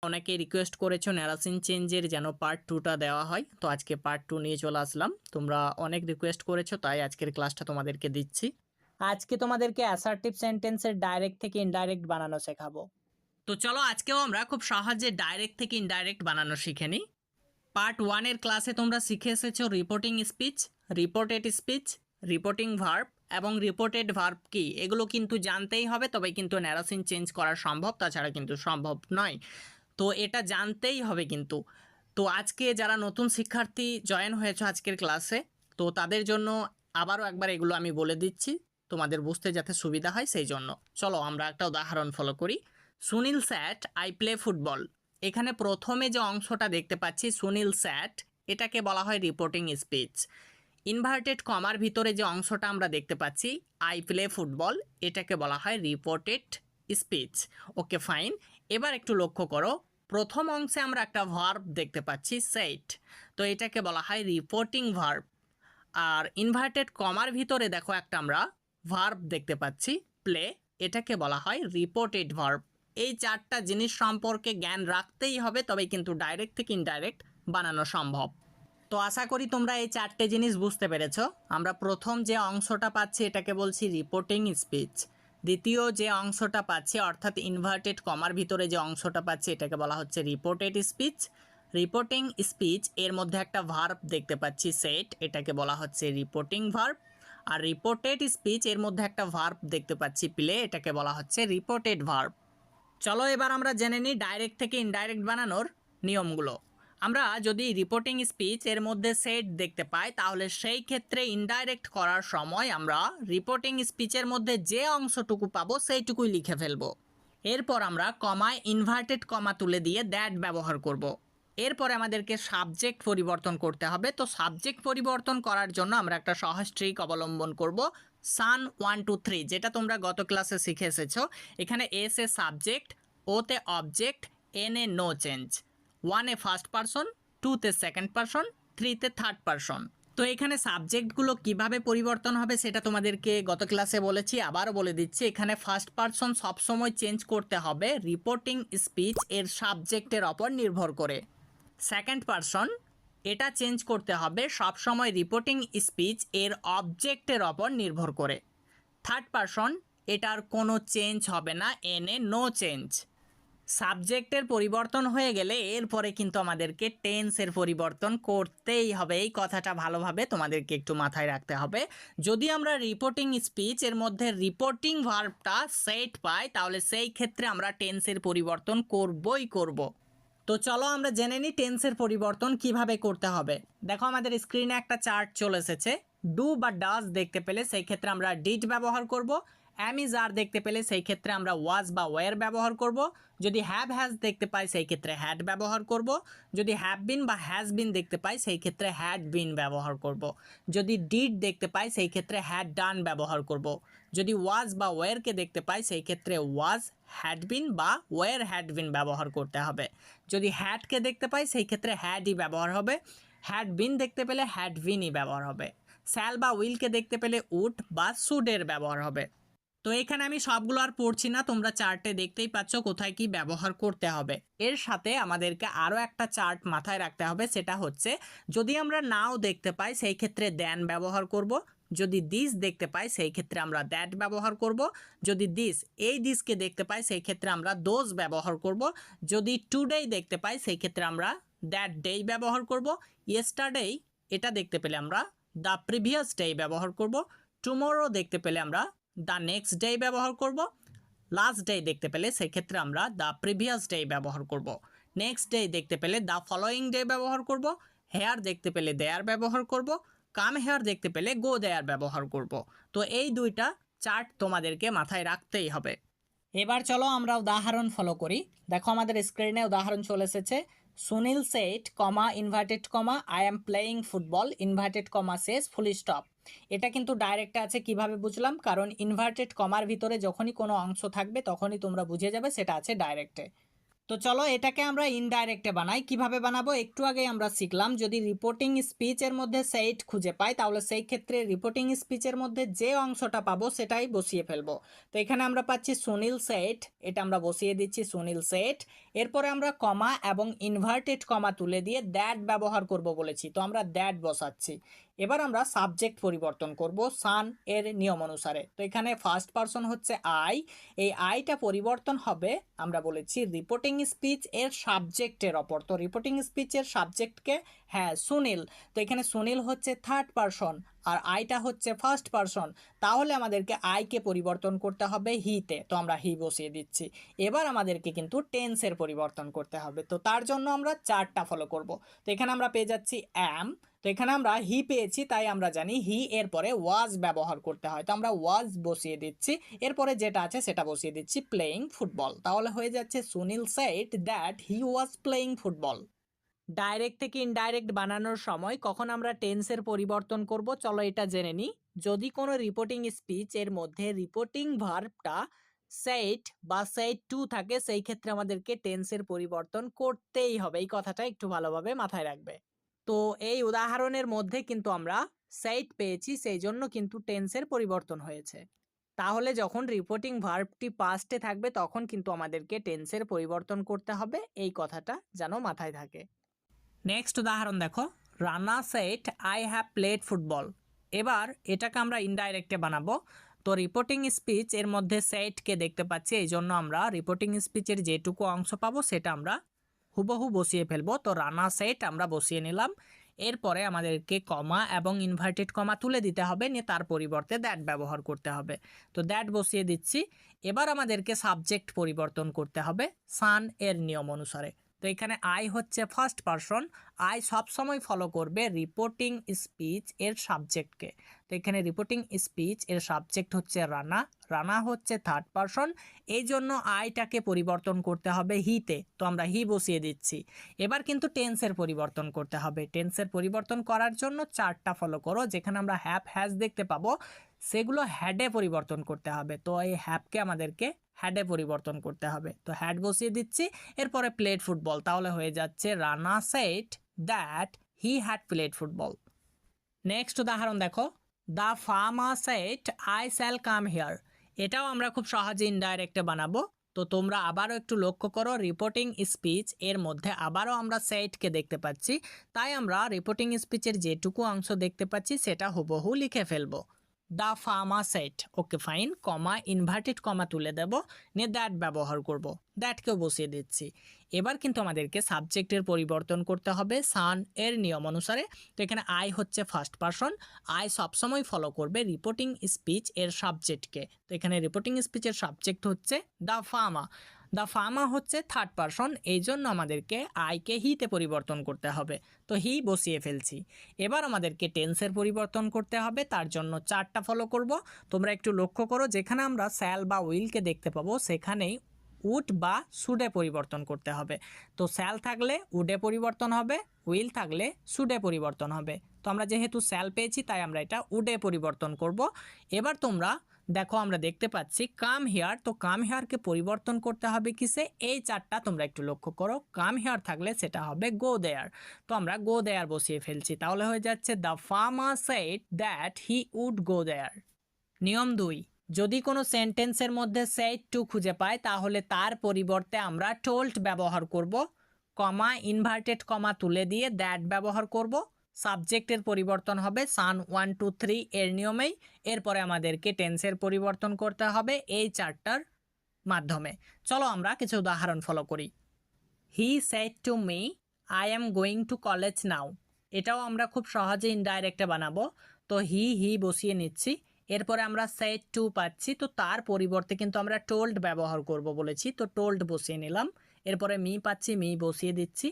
অনেকে রিকোয়েস্ট করেছো ন্যারাসিন চেঞ্জের যেন পার্ট 2টা দেওয়া হয়, তো আজকে পার্ট 2 নিয়ে চলে আসলাম। তোমরা অনেক রিকোয়েস্ট করেছো, তাই আজকের ক্লাসটা তোমাদেরকে দিচ্ছি। আজকে তোমাদেরকে অ্যাসার্টিভ সেন্টেন্সের ডাইরেক্ট থেকে ইনডাইরেক্ট বানানো শেখাবো। তো চলো আজকেও আমরা খুব সহজে ডাইরেক্ট থেকে ইনডাইরেক্ট বানানো শিখে নিই। পার্ট 1-এর ক্লাসে তোমরা শিখে এসেছো reporting speech, reported speech, reporting verb এবং রিপোর্টেড ভার্ব কি, এগুলো কিন্তু জানতেই হবে, তবে কিন্তু ন্যারাসিন চেঞ্জ করা সম্ভব, তাছাড়া কিন্তু সম্ভব নয়। তো এটা জানতেই হবে কিন্তু। তো আজকে যারা নতুন শিক্ষার্থী জয়েন হয়েছে আজকের ক্লাসে, তো তাদের জন্য আবারও একবার এগুলো আমি বলে দিচ্ছি, তোমাদের বুঝতে যাতে সুবিধা হয় সেই জন্য। চলো আমরা একটা উদাহরণ ফলো করি। সুনীল স্যাট আই প্লে ফুটবল। এখানে প্রথমে যে অংশটা দেখতে পাচ্ছি সুনীল স্যাট, এটাকে বলা হয় রিপোর্টিং স্পিচ। ইনভার্টেড কমার ভিতরে যে অংশটা আমরা দেখতে পাচ্ছি আই প্লে ফুটবল, এটাকে বলা হয় রিপোর্টেড স্পিচ। Okay fine. এবার একটু লক্ষ্য করো, প্রথম অংশে আমরা একটা ভার্ব দেখতে পাচ্ছি সেইট, তো এটাকে বলা হয় রিপোর্টিং ভার্ব। আর ইনভার্টেড কমার ভিতরে দেখো একটা আমরা ভার্ব দেখতে পাচ্ছি প্লে, এটাকে বলা হয় রিপোর্টেড ভার্ব। এই চারটা জিনিস সম্পর্কে জ্ঞান রাখতেই হবে, তবে কিন্তু ডাইরেক্ট থেকে ইনডাইরেক্ট বানানো সম্ভব। তো আশা করি তোমরা এই চারটে জিনিস বুঝতে পেরেছো। আমরা প্রথম যে অংশটা পাচ্ছি এটাকে বলছি রিপোর্টিং স্পিচ। দ্বিতীয় যে অংশটা পাচ্ছি অর্থাৎ ইনভার্টেড কমার ভিতরে যে অংশটা পাচ্ছি এটাকে বলা হচ্ছে রিপোর্টেড স্পিচ। রিপোর্টিং স্পিচ এর মধ্যে একটা ভার্ব দেখতে পাচ্ছি সেট, এটাকে বলা হচ্ছে রিপোর্টিং ভার্ব। আর রিপোর্টেড স্পিচ এর মধ্যে একটা ভার্ব দেখতে পাচ্ছি প্লে, এটাকে বলা হচ্ছে রিপোর্টেড ভার্ব। চলো এবার আমরা জেনে নিই ডাইরেক্ট থেকে ইনডাইরেক্ট বানানোর নিয়মগুলো। আমরা যদি রিপোর্টিং স্পিচ এর মধ্যে সেট দেখতে পাই, তাহলে সেই ক্ষেত্রে ইনডাইরেক্ট করার সময় আমরা রিপোর্টিং স্পিচের মধ্যে যে অংশটুকু পাবো সেইটুকুই লিখে ফেলবো। এরপর আমরা কমায় ইনভার্টেড কমা তুলে দিয়ে দ্যাট ব্যবহার করব। এরপরে আমাদেরকে সাবজেক্ট পরিবর্তন করতে হবে। তো সাবজেক্ট পরিবর্তন করার জন্য আমরা একটা সহজ ট্রিক অবলম্বন করব, সান 1 2 3, যেটা তোমরা গত ক্লাসে শিখে এসেছো। এখানে এস এ সাবজেক্ট, ওতে অবজেক্ট, এন এ নো চেঞ্জ, 1 এ ফার্স্ট পারসন, 2-তে সেকেন্ড পারসন, 3-তে থার্ড পারসন। তো এখানে সাবজেক্টগুলো কিভাবে পরিবর্তন হবে সেটা তোমাদেরকে গত ক্লাসে বলেছি, আবারও বলে দিচ্ছি। এখানে ফার্স্ট পারসন সবসময় চেঞ্জ করতে হবে রিপোর্টিং স্পিচ এর সাবজেক্টের ওপর নির্ভর করে। সেকেন্ড পারসন এটা চেঞ্জ করতে হবে সবসময় রিপোর্টিং স্পিচ এর অবজেক্টের ওপর নির্ভর করে। থার্ড পারসন এটার কোনো চেঞ্জ হবে না, এনে নো চেঞ্জ। সাবজেক্টের পরিবর্তন হয়ে গেলে এরপরে কিন্তু আমাদেরকে টেন্সের পরিবর্তন করতেই হবে। এই কথাটা ভালোভাবে তোমাদেরকে একটু মাথায় রাখতে হবে। যদি আমরা রিপোর্টিং স্পিচ এর মধ্যে রিপোর্টিং ভার্বটা সেট পাই, তাহলে সেই ক্ষেত্রে আমরা টেন্সের পরিবর্তন করবই করব। তো চলো আমরা জেনে নিই টেন্সের পরিবর্তন কিভাবে করতে হবে। দেখো আমাদের স্ক্রিনে একটা চার্ট চলে এসেছে। ডু বা ডাজ দেখতে পেলে সেই ক্ষেত্রে আমরা ডিড ব্যবহার করব। অ্যাম ইজ আর দেখতে পেলে সেই ক্ষেত্রে আমরা ওয়াজ বা ওয়ার ব্যবহার করব। যদি হ্যাভ হ্যাজ দেখতে পাই সেই ক্ষেত্রে হ্যাড ব্যবহার করব। যদি হ্যাভ বিন বা হ্যাজ বিন দেখতে পাই সেই ক্ষেত্রে হ্যাড বিন ব্যবহার করব। যদি ডিড দেখতে পাই সেই ক্ষেত্রে হ্যাড ডান ব্যবহার করব। যদি ওয়াজ বা ওয়ারকে দেখতে পাই সেই ক্ষেত্রে ওয়াজ হ্যাড বিন বা ওয়ার হ্যাড বিন ব্যবহার করতে হবে। যদি হ্যাডকে দেখতে পাই সেই ক্ষেত্রে হ্যাডই ব্যবহার হবে। হ্যাড বিন দেখতে পেলে হ্যাড বিনই ব্যবহার হবে। স্যাল বা উইলকে দেখতে পেলে উড বা শুডের ব্যবহার হবে। তো এখানে আমি সবগুলো আর পড়ছি না, তোমরা চার্টে দেখতেই পাচ্ছ কোথায় কি ব্যবহার করতে হবে। এর সাথে আমাদেরকে আরও একটা চার্ট মাথায় রাখতে হবে, সেটা হচ্ছে যদি আমরা নাও দেখতে পাই সেই ক্ষেত্রে দ্যান ব্যবহার করব। যদি দিস দেখতে পাই সেই ক্ষেত্রে আমরা দ্যাট ব্যবহার করব। যদি দিস এই দিসকে দেখতে পাই সেই ক্ষেত্রে আমরা দোজ ব্যবহার করব। যদি টুডে দেখতে পাই সেই ক্ষেত্রে আমরা দ্যাট ডে ব্যবহার করব। ইয়েস্টারডে এটা দেখতে পেলে আমরা দ্য প্রিভিয়াস ডে ব্যবহার করব। টুমোরো দেখতে পেলে আমরা দ্য নেক্সট ডে ব্যবহার করব। লাস্ট ডে দেখতে পেলে সেক্ষেত্রে আমরা দ্য প্রিভিয়াস ডে ব্যবহার করব। নেক্সট ডে দেখতে পেলে দ্য ফলোয়িং ডে ব্যবহার করব। হেয়ার দেখতে পেলে দেয়ার ব্যবহার করব। কাম হেয়ার দেখতে পেলে গো দেয়ার ব্যবহার করব। তো এই দুইটা চার্ট তোমাদেরকে মাথায় রাখতেই হবে। এবার চলো আমরা উদাহরণ ফলো করি। দেখো আমাদের স্ক্রিনে উদাহরণ চলে এসেছে। Sunil set comma inverted comma I am playing football inverted comma শেষ ফুল স্টপ। এটা কিন্তু ডাইরেক্টে আছে, কিভাবে বুঝলাম? কারণ ইনভার্টেড কমার ভিতরে যখনই কোনো অংশ থাকবে তখনই তোমরা বুঝে যাবে সেটা আছে ডাইরেক্টে। তো তো চলো এটাকে আমরা ইনডাইরেক্টে বানাই। কিভাবে বানাবো একটু আগে আমরা শিখলাম, যদি রিপোর্টিং স্পিচের মধ্যে সেইট খুঁজে পাই তাহলে সেই ক্ষেত্রে রিপোর্টিং স্পিচের মধ্যে যে অংশটা পাবো সেটাই বসিয়ে ফেলবো। তো এখানে আমরা পাচ্ছি সুনীল সেট, এটা আমরা বসিয়ে দিচ্ছি সুনীল সেট। এরপরে আমরা কমা এবং ইনভার্টেড কমা তুলে দিয়ে দ্যাট ব্যবহার করব বলেছি, তো আমরা দ্যাট বসাচ্ছি। এবার আমরা সাবজেক্ট পরিবর্তন করব সান এর নিয়ম অনুসারে। তো এখানে ফার্স্ট পারসন হচ্ছে আই, এই আইটা পরিবর্তন হবে আমরা বলেছি রিপোর্টিং স্পিচ এর সাবজেক্টের ওপর। তো রিপোর্টিং স্পিচের সাবজেক্টকে হ্যাঁ সুনীল, তো এখানে সুনীল হচ্ছে থার্ড পারসন আর আইটা হচ্ছে ফার্স্ট পারসন, তাহলে আমাদেরকে আইকে পরিবর্তন করতে হবে হিতে, তো আমরা হি বসিয়ে দিচ্ছি। এবার আমাদেরকে কিন্তু টেন্সের পরিবর্তন করতে হবে, তো তার জন্য আমরা চারটা ফলো করব। তো এখানে আমরা পেয়ে যাচ্ছি অ্যাম, তো এখানে আমরা হি পেয়েছি তাই আমরা জানি হি এর পরে ওয়াজ ব্যবহার করতে হয়, তো আমরা ওয়াজ বসিয়ে দিচ্ছি। এরপরে যেটা আছে সেটা বসিয়ে দিচ্ছি প্লেইং ফুটবল, তাহলে হয়ে যাচ্ছে Sunil shed that he was playing football. Direct থেকে ইনডাইরেক্ট বানানোর সময় কখন আমরা টেন্সের পরিবর্তন করব চলো এটা জেনে নিই। যদি কোনো রিপোর্টিং স্পিচ এর মধ্যে রিপোর্টিং ভার্বটা সেইট বা সেইট টু থাকে সেই ক্ষেত্রে আমাদেরকে টেন্সের পরিবর্তন করতেই হবে, এই কথাটা একটু ভালোভাবে মাথায় রাখবে। তো এই উদাহরণের মধ্যে কিন্তু আমরা সেইট পেয়েছি, সেই জন্য কিন্তু টেন্সের পরিবর্তন হয়েছে। তাহলে যখন রিপোর্টিং ভার্বটি পাস্টে থাকবে তখন কিন্তু আমাদেরকে টেন্সের পরিবর্তন করতে হবে, এই কথাটা যেন মাথায় থাকে। নেক্সট উদাহরণ দেখো, Rana said I have played football. এবার এটাকে আমরা ইনডাইরেক্টে বানাবো। তো রিপোর্টিং স্পিচ এর মধ্যে সেটকে দেখতে পাচ্ছি, এই জন্য আমরা রিপোর্টিং স্পিচের যেটুকু অংশ পাবো সেটা আমরা হুবহু বসিয়ে ফেলবো। তো রানা সেট আমরা বসিয়ে নিলাম। এরপরে আমাদেরকে কমা এবং ইনভার্টেড কমা তুলে দিতে হবে, নিয়ে তার পরিবর্তে দ্যাট ব্যবহার করতে হবে। তো দ্যাট বসিয়ে দিচ্ছি। এবার আমাদেরকে সাবজেক্ট পরিবর্তন করতে হবে সান এর নিয়ম অনুসারে। তো এখানে আই হচ্ছে ফার্স্ট পারসন, আই সবসময় ফলো করবে রিপোর্টিং স্পিচ এর সাবজেক্টকে। তো এখানে রিপোর্টিং স্পিচ এর সাবজেক্ট হচ্ছে রানা, রানা হচ্ছে থার্ড পারসন, এই জন্য আইটাকে পরিবর্তন করতে হবে হিতে, তো আমরা হি বসিয়ে দিচ্ছি। এবার কিন্তু টেন্সের পরিবর্তন করতে হবে। টেন্সের পরিবর্তন করার জন্য চারটা ফলো করো, যেখানে আমরা হ্যাভ হ্যাজ দেখতে পাবো সেগুলো হ্যাডে পরিবর্তন করতে হবে। তো এই হ্যাভকে আমাদেরকে হ্যাডে পরিবর্তন করতে হবে, তো হ্যাড বসিয়ে দিচ্ছি। এরপরে প্লেড ফুটবল, তাহলে হয়ে যাচ্ছে Rana said that he had played football. Next উদাহরণ দেখো, the farmer said I shall come here. এটাও আমরা খুব সহজে ইনডাইরেক্টে বানাবো। তো তোমরা আবারও একটু লক্ষ্য করো, রিপোর্টিং স্পিচ এর মধ্যে আবারও আমরা সেটকে দেখতে পাচ্ছি, তাই আমরা রিপোর্টিং স্পিচের যেটুকু অংশ দেখতে পাচ্ছি সেটা হুবহু লিখে ফেলবো। The farmer set, okay fine, comma inverted comma তুলে দেব, নিয়ে দ্যাট ব্যবহার করব, দ্যাটকেও বসিয়ে দিচ্ছি। এবার কিন্তু আমাদেরকে সাবজেক্টের পরিবর্তন করতে হবে সান এর নিয়ম অনুসারে। তো এখানে আই হচ্ছে ফার্স্ট পারসন, আই সবসময় ফলো করবে রিপোর্টিং স্পিচ এর সাবজেক্টকে। তো এখানে রিপোর্টিং স্পিচের সাবজেক্ট হচ্ছে দ্য ফার্মার, দ্য ফার্মার হচ্ছে থার্ড পারসন, এই জন্য আমাদেরকে আইকে হিতে পরিবর্তন করতে হবে, তো হি বসিয়ে ফেলছি। এবার আমাদেরকে টেন্সের পরিবর্তন করতে হবে, তার জন্য চারটা ফলো করব। তোমরা একটু লক্ষ্য করো, যেখানে আমরা স্যাল বা উইলকে দেখতে পাবো সেখানেই উড বা শুডে পরিবর্তন করতে হবে। তো স্যাল থাকলে উডে পরিবর্তন হবে, উইল থাকলে শুডে পরিবর্তন হবে। তো আমরা যেহেতু স্যাল পেয়েছি তাই আমরা এটা উডে পরিবর্তন করব। এবার তোমরা দেখো, আমরা দেখতে পাচ্ছি কাম হিয়ার, তো কাম হিয়ারকে পরিবর্তন করতে হবে কিসে, এই চারটা তোমরা একটু লক্ষ্য করো। কাম হিয়ার থাকলে সেটা হবে গো দেয়ার, তো আমরা গো দেয়ার বসিয়ে ফেলছি, তাহলে হয়ে যাচ্ছে the farmer said that he would go there. নিয়ম 2, যদি কোনো সেন্টেন্সের মধ্যে সেড টু খুঁজে পাই তাহলে তার পরিবর্তে আমরা টোল্ড ব্যবহার করব, কমা ইনভার্টেড কমা তুলে দিয়ে দ্যাট ব্যবহার করব। সাবজেক্টের পরিবর্তন হবে সান 1 2 3 এর নিয়মেই। এরপরে আমাদেরকে টেন্সের পরিবর্তন করতে হবে এই চারটার মাধ্যমে। চলো আমরা কিছু উদাহরণ ফলো করি। He said to me I am going to college now. এটাও আমরা খুব সহজে ইনডাইরেক্টে বানাবো। তো হি বসিয়ে নিচ্ছি। এরপরে আমরা সেড টু পাচ্ছি, তো তার পরিবর্তে কিন্তু আমরা টোল্ড ব্যবহার করব বলেছি, তো টোল্ড বসিয়ে নিলাম। এরপরে মি পাচ্ছি, মি বসিয়ে দিচ্ছি।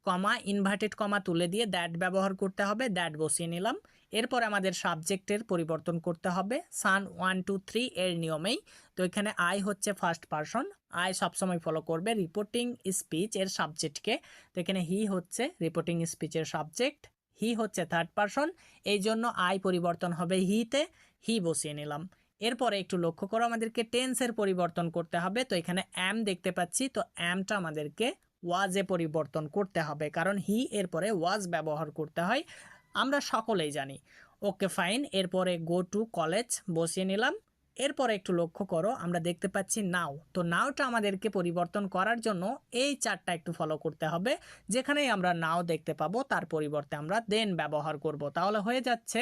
কমা ইনভার্টেড কমা তুলে দিয়ে দ্যাট ব্যবহার করতে হবে, দ্যাট বসিয়ে নিলাম। এরপর আমাদের সাবজেক্টের পরিবর্তন করতে হবে সান 1 2 3 এর নিয়মেই। তো এখানে আই হচ্ছে ফার্স্ট পারসন, আই সবসময় ফলো করবে রিপোর্টিং স্পিচ এর সাবজেক্টকে। তো এখানে হি হচ্ছে রিপোর্টিং স্পিচের সাবজেক্ট, হি হচ্ছে থার্ড পারসন, এই জন্য আই পরিবর্তন হবে হিতে, হি বসিয়ে নিলাম। এরপরে একটু লক্ষ্য করো আমাদেরকে টেন্সের পরিবর্তন করতে হবে। তো এখানে অ্যাম দেখতে পাচ্ছি, তো অ্যামটা আমাদেরকে ওয়াজে পরিবর্তন করতে হবে, কারণ হি এরপরে ওয়াজ ব্যবহার করতে হয়, আমরা সকলেই জানি। Okay fine. এরপরে গো টু কলেজ বসিয়ে নিলাম। এরপরে একটু লক্ষ্য করো আমরা দেখতে পাচ্ছি নাও, তো নাওটা আমাদেরকে পরিবর্তন করার জন্য এই চারটা একটু ফলো করতে হবে। যেখানেই আমরা নাও দেখতে পাবো তার পরিবর্তে আমরা দেন ব্যবহার করব, তাহলে হয়ে যাচ্ছে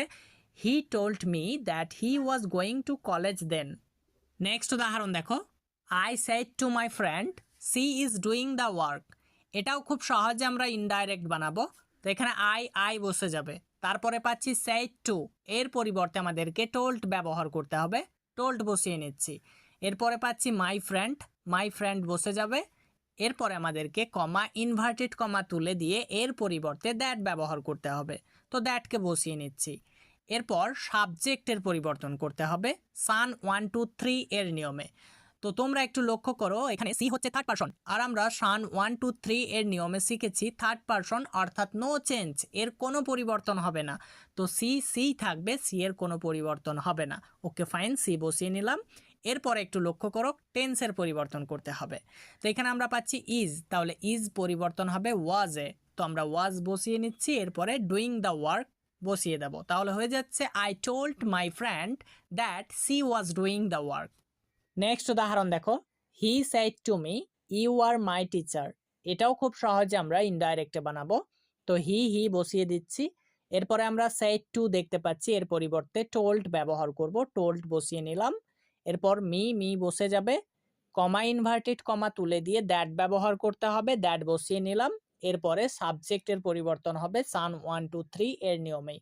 he told me that he was going to college then. Next উদাহরণ দেখো, I said to my friend she is doing the work. এটাও খুব সহজে আমরা ইনডাইরেক্ট বানাবো। তো এখানে আই বসে যাবে, তারপরে পাচ্ছি সেড টু, এর পরিবর্তে আমাদেরকে টোল্ড ব্যবহার করতে হবে, টোল্ড বসিয়ে নিচ্ছি। এরপরে পাচ্ছি মাই ফ্রেন্ড বসে যাবে। এরপরে আমাদেরকে কমা ইনভার্টেড কমা তুলে দিয়ে এর পরিবর্তে দ্যাট ব্যবহার করতে হবে, তো দ্যাটকে বসিয়ে নিচ্ছি। এরপর সাবজেক্টের পরিবর্তন করতে হবে সান 1 2 3 এর নিয়মে। তো তোমরা একটু লক্ষ্য করো এখানে সি হচ্ছে থার্ড পারসন, আর আমরা সান 1 2 3 এর নিয়মে শিখেছি থার্ড পারসন অর্থাৎ নো চেঞ্জ, এর কোনো পরিবর্তন হবে না। তো সি থাকবে, সি এর কোনো পরিবর্তন হবে না। ওকে ফাইন, সি বসিয়ে নিলাম। এরপরে একটু লক্ষ্য করো টেন্সের পরিবর্তন করতে হবে। তো এখানে আমরা পাচ্ছি ইজ, তাহলে ইজ পরিবর্তন হবে ওয়াজে, তো আমরা ওয়াজ বসিয়ে নিচ্ছি। এরপরে ডুইং দ্য ওয়ার্ক বসিয়ে দেব, তাহলে হয়ে যাচ্ছে I told my friend that she was doing the work. Next উদাহরণ দেখো, he said to me you are my teacher. এটাও খুব সহজে আমরা ইনডাইরেক্টে বানাবো। তো হি বসিয়ে দিচ্ছি। এরপরে আমরা সেড টু দেখতে পাচ্ছি, এর পরিবর্তে টোল্ড ব্যবহার করব, টোল্ড বসিয়ে নিলাম। এরপর মি বসে যাবে, কমা ইনভার্টেড কমা তুলে দিয়ে দ্যাট ব্যবহার করতে হবে, দ্যাট বসিয়ে নিলাম। এরপরে সাবজেক্টের পরিবর্তন হবে সান 1 2 3 এর নিয়মেই।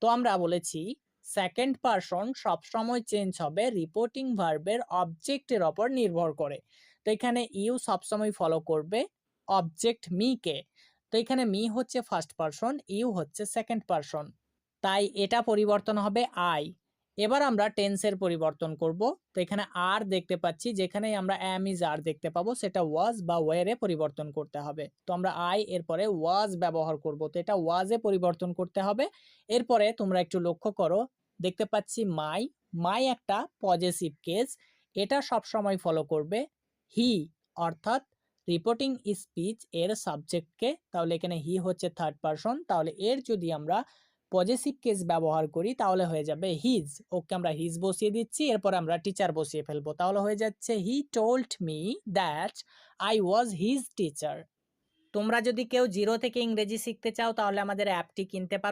তো আমরা বলেছি সেকেন্ড পারসন সবসময় চেঞ্জ হবে রিপোর্টিং ভার্বের অবজেক্টের ওপর নির্ভর করে। তো এখানে ইউ সবসময় ফলো করবে অবজেক্ট মিকে। তো এখানে মি হচ্ছে ফার্স্ট পারসন, ইউ হচ্ছে সেকেন্ড পারসন, তাই এটা পরিবর্তন হবে আই। এবার আমরা টেন্সের পরিবর্তন করব। তো এখানে আর দেখতে পাচ্ছি, যেখানেই আমরা অ্যাম ইজ আর দেখতে পাবো সেটা ওয়াজ বা ওয়ারে পরিবর্তন করতে হবে। তো আমরা আই এরপরে ওয়াজ ব্যবহার করব, তো এটা ওয়াজে পরিবর্তন করতে হবে। এরপরে তোমরা একটু লক্ষ্য করো, দেখতে পাচ্ছি মাই একটা পজেসিভ কেস, এটা সব সময় ফলো করবে হি, অর্থাৎ রিপোর্টিং স্পিচ এর সাবজেক্টকে। তাহলে এখানে হি হচ্ছে থার্ড পারসন, তাহলে এর যদি আমরা পজেসিভ কেস ব্যবহার করি তাহলে হয়ে যাবে হিজ। ওকে আমরা হিজ বসিয়ে দিচ্ছি, এরপর আমরা টিচার বসিয়ে ফেলবো, তাহলে হয়ে যাচ্ছে he told me that I was his teacher. তোমরা যদি কেউ জিরো থেকে ইংরেজি শিখতে চাও তাহলে আমাদের অ্যাপটি কিনতে পারো।